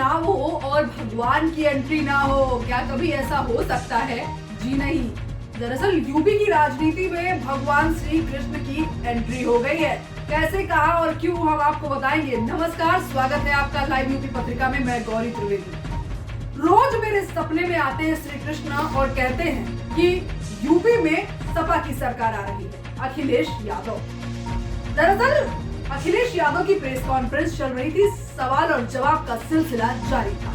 चुनाव हो और भगवान की एंट्री ना हो, क्या कभी ऐसा हो सकता है? जी नहीं। दरअसल यूपी की राजनीति में भगवान श्री कृष्ण की एंट्री हो गई है। कैसे, कहा और क्यों, हम आपको बताएंगे। नमस्कार, स्वागत है आपका लाइव यूपी पत्रिका में। मैं गौरी त्रिवेदी। रोज मेरे सपने में आते हैं श्री कृष्ण और कहते हैं कि यूपी में सपा की सरकार आ रही है, अखिलेश यादव। दरअसल अखिलेश यादव की प्रेस कॉन्फ्रेंस चल रही थी, सवाल और जवाब का सिलसिला जारी था।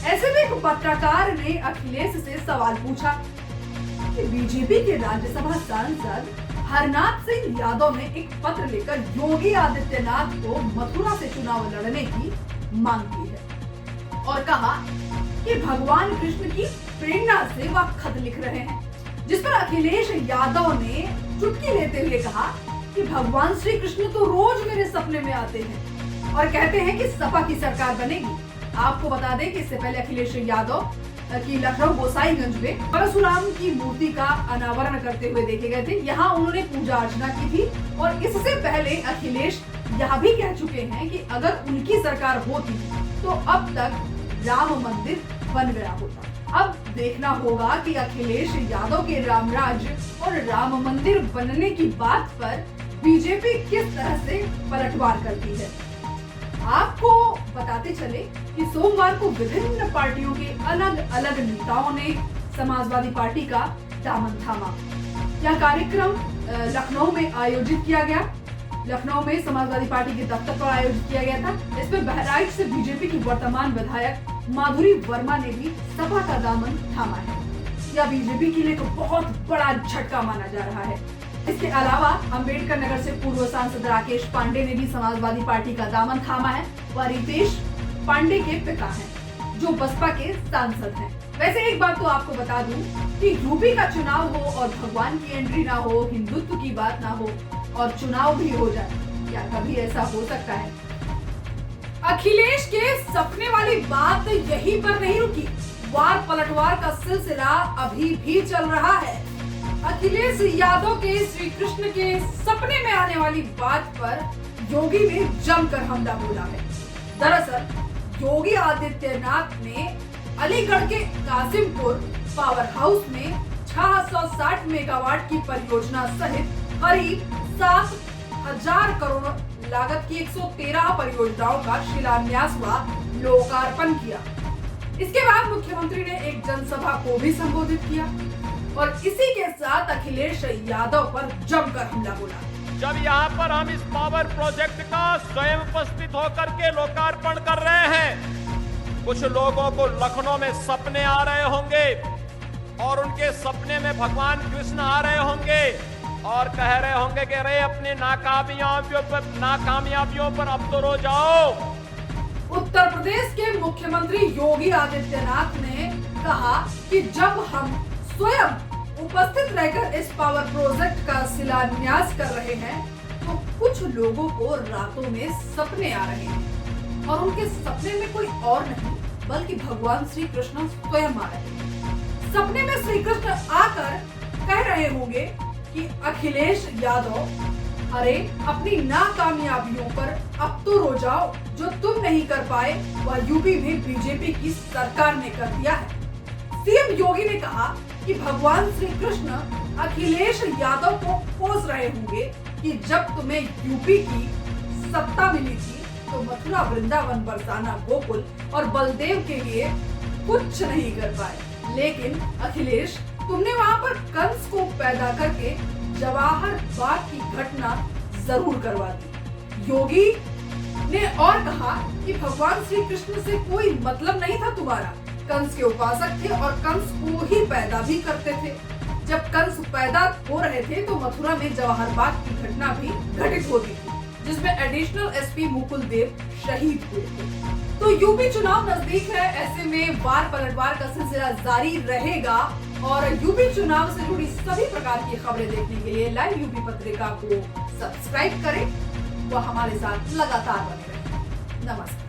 ऐसे में एक पत्रकार ने अखिलेश से सवाल पूछा कि बीजेपी के राज्यसभा सांसद हरनाथ सिंह यादव ने एक पत्र लेकर योगी आदित्यनाथ को मथुरा से चुनाव लड़ने की मांग की है और कहा कि भगवान कृष्ण की प्रेरणा से वह खत लिख रहे हैं, जिस पर अखिलेश यादव ने चुटकी लेते हुए कहा कि भगवान श्री कृष्ण तो रोज मेरे सपने में आते हैं और कहते हैं कि सपा की सरकार बनेगी। आपको बता दें कि इससे पहले अखिलेश यादव की लखनऊ गोसाईगंज में परशुराम की मूर्ति का अनावरण करते हुए देखे गए थे। यहाँ उन्होंने पूजा अर्चना की थी और इससे पहले अखिलेश यह भी कह चुके हैं कि अगर उनकी सरकार होती तो अब तक राम मंदिर बन गया होता। अब देखना होगा कि अखिलेश यादव के रामराज और राम मंदिर बनने की बात पर बीजेपी किस तरह से पलटवार करती है। आपको बताते चले कि सोमवार को विभिन्न पार्टियों के अलग अलग नेताओं ने समाजवादी पार्टी का दामन थामा। यह कार्यक्रम लखनऊ में आयोजित किया गया। लखनऊ में समाजवादी पार्टी के दफ्तर पर आयोजित किया गया था। इसमें बहराइच से बीजेपी की वर्तमान विधायक माधुरी वर्मा ने भी सपा का दामन थामा है। यह बीजेपी के लिए तो बहुत बड़ा झटका माना जा रहा है। इसके अलावा अंबेडकर नगर से पूर्व सांसद राकेश पांडे ने भी समाजवादी पार्टी का दामन थामा है। वह रितेश पांडे के पिता हैं, जो बसपा के सांसद हैं। वैसे एक बात तो आपको बता दूं कि यूपी का चुनाव हो और भगवान की एंट्री ना हो, हिंदुत्व की बात ना हो और चुनाव भी हो जाए, क्या कभी ऐसा हो सकता है? अखिलेश के सपने वाली बात यहीं पर नहीं रुकी। वार पलटवार का सिलसिला अभी भी चल रहा है। अखिलेश यादव के श्री कृष्ण के सपने में आने वाली बात पर योगी ने जमकर हमला बोला है। दरअसल योगी आदित्यनाथ ने अलीगढ़ के कासिमपुर पावर हाउस में 660 मेगावाट की परियोजना सहित करीब 7,000 करोड़ लागत की 113 परियोजनाओं का शिलान्यास व लोकार्पण किया। इसके बाद मुख्यमंत्री ने एक जनसभा को भी संबोधित किया और इसी के साथ अखिलेश यादव पर जमकर हमला बोला। जब यहाँ पर हम इस पावर प्रोजेक्ट का स्वयं उपस्थित होकर के लोकार्पण कर रहे हैं, कुछ लोगों को लखनऊ में सपने आ रहे होंगे और उनके सपने में भगवान कृष्ण आ रहे होंगे और कह रहे होंगे कि अरे अपने नाकामयाबियों पर अब तो रो जाओ। उत्तर प्रदेश के मुख्यमंत्री योगी आदित्यनाथ ने कहा कि जब हम स्वयं उपस्थित रहकर इस पावर प्रोजेक्ट का शिलान्यास कर रहे हैं तो कुछ लोगों को रातों में सपने आ रहे हैं और उनके सपने में कोई और नहीं बल्कि भगवान श्री कृष्ण स्वयं आ रहे हैं। सपने में श्री कृष्ण आकर कह रहे होंगे कि अखिलेश यादव, अरे अपनी नाकामयाबियों पर अब तो रो जाओ, जो तुम नहीं कर पाए वह यूपी में बीजेपी की सरकार ने कर दिया है। सीएम योगी ने कहा कि भगवान श्री कृष्ण अखिलेश यादव को कोस रहे होंगे कि जब तुम्हें यूपी की सत्ता मिली थी तो मथुरा, वृंदावन, बरसाना, गोकुल और बलदेव के लिए कुछ नहीं कर पाए, लेकिन अखिलेश तुमने वहां पर कंस को पैदा करके जवाहर बाग की घटना जरूर करवा दी। योगी ने और कहा कि भगवान श्री कृष्ण से कोई मतलब नहीं था तुम्हारा। कंस के उपासक थे और कंस को ही पैदा भी करते थे। जब कंस पैदा हो रहे थे तो मथुरा में जवाहर बाग की घटना भी घटित होती थी, जिसमें एडिशनल एसपी मुकुल देव शहीद हुए थे। तो यूपी चुनाव नजदीक है, ऐसे में वार पलटवार का सिलसिला जारी रहेगा और यूपी चुनाव से जुड़ी सभी प्रकार की खबरें देखने के लिए लाइव यूपी पत्रिका को सब्सक्राइब करें व हमारे साथ लगातार बने रहें। नमस्कार।